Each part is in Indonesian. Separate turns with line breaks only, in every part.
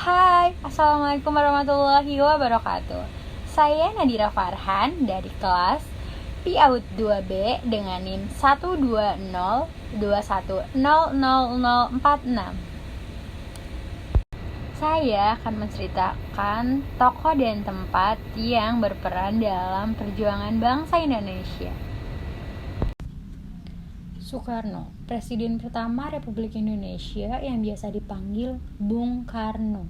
Hai, Assalamualaikum warahmatullahi wabarakatuh. Saya Nadira Farhan dari kelas PAUD 2B dengan NIM 12021000046. Saya akan menceritakan tokoh dan tempat yang berperan dalam perjuangan bangsa Indonesia. Soekarno, Presiden pertama Republik Indonesia yang biasa dipanggil Bung Karno.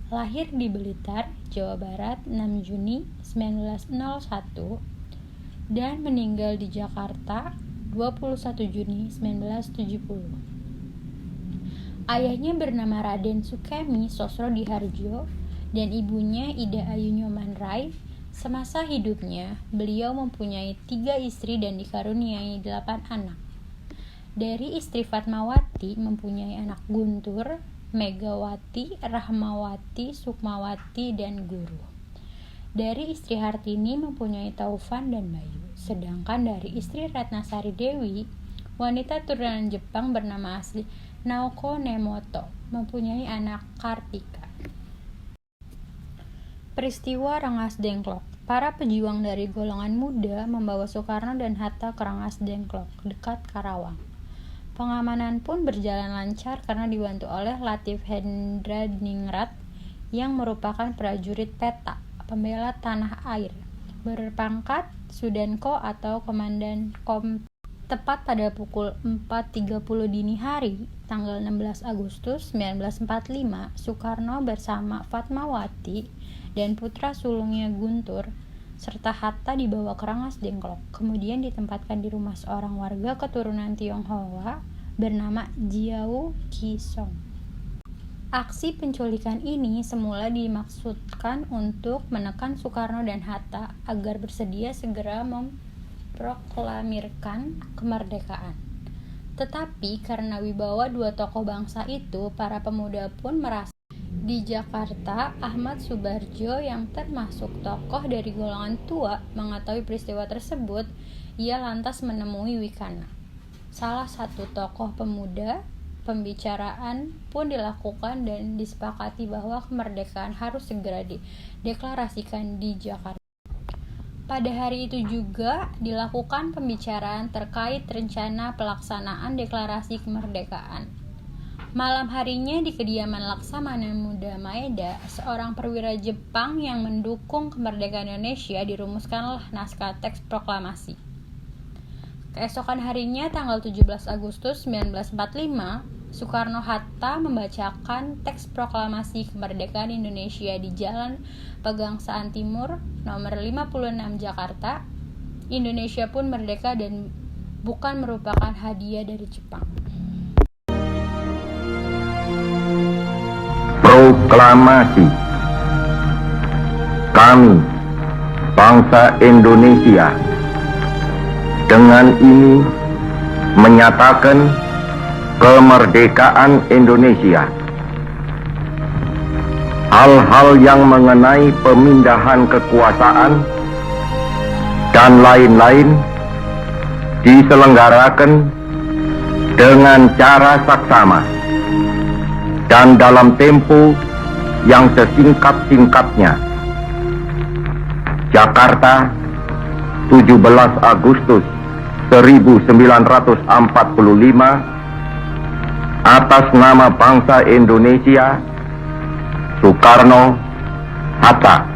Lahir di Blitar, Jawa Barat 6 Juni 1901 dan meninggal di Jakarta 21 Juni 1970. Ayahnya bernama Raden Sukemi Sosrodihardjo dan ibunya Ida Ayu Nyoman Rai. Semasa hidupnya, beliau mempunyai 3 istri dan dikaruniai 8 anak. Dari istri Fatmawati mempunyai anak Guntur, Megawati, Rahmawati, Sukmawati, dan Guru. Dari istri Hartini mempunyai Taufan dan Bayu. Sedangkan dari istri Ratnasari Dewi, wanita turunan Jepang bernama asli Naoko Nemoto, mempunyai anak Kartika. Peristiwa Rengas Dengklok. Para pejuang dari golongan muda membawa Soekarno dan Hatta ke Rengas Dengklok, dekat Karawang. Pengamanan pun berjalan lancar karena dibantu oleh Latif Hendradiningrat yang merupakan prajurit peta, pembela tanah air, berpangkat Sudanko atau Komandan Kom. Tepat pada pukul 4.30 dini hari, tanggal 16 Agustus 1945, Soekarno bersama Fatmawati dan putra sulungnya Guntur serta Hatta dibawa ke Rengas Dengklok, kemudian ditempatkan di rumah seorang warga keturunan Tionghoa bernama Jiao Kisong. Aksi penculikan ini semula dimaksudkan untuk menekan Soekarno dan Hatta agar bersedia segera memproklamirkan kemerdekaan. Tetapi karena wibawa dua tokoh bangsa itu, para pemuda pun merasa. Di Jakarta, Ahmad Subarjo yang termasuk tokoh dari golongan tua mengetahui peristiwa tersebut. Ia lantas menemui Wikana, salah satu tokoh pemuda. Pembicaraan pun dilakukan dan disepakati bahwa kemerdekaan harus segera dideklarasikan di Jakarta. Pada hari itu juga dilakukan pembicaraan terkait rencana pelaksanaan deklarasi kemerdekaan. Malam harinya di kediaman Laksamana Muda Maeda, seorang perwira Jepang yang mendukung kemerdekaan Indonesia, dirumuskanlah naskah teks proklamasi. Keesokan harinya tanggal 17 Agustus 1945, Soekarno-Hatta membacakan teks proklamasi kemerdekaan Indonesia di Jalan Pegangsaan Timur nomor 56 Jakarta. Indonesia pun merdeka dan bukan merupakan hadiah dari Jepang.
Proklamasi. Kami, bangsa Indonesia, dengan ini menyatakan kemerdekaan Indonesia. Hal-hal yang mengenai pemindahan kekuasaan dan lain-lain diselenggarakan dengan cara saksama dan dalam tempo yang sesingkat-singkatnya. Jakarta, 17 Agustus 1945, atas nama bangsa Indonesia, Soekarno, Hatta.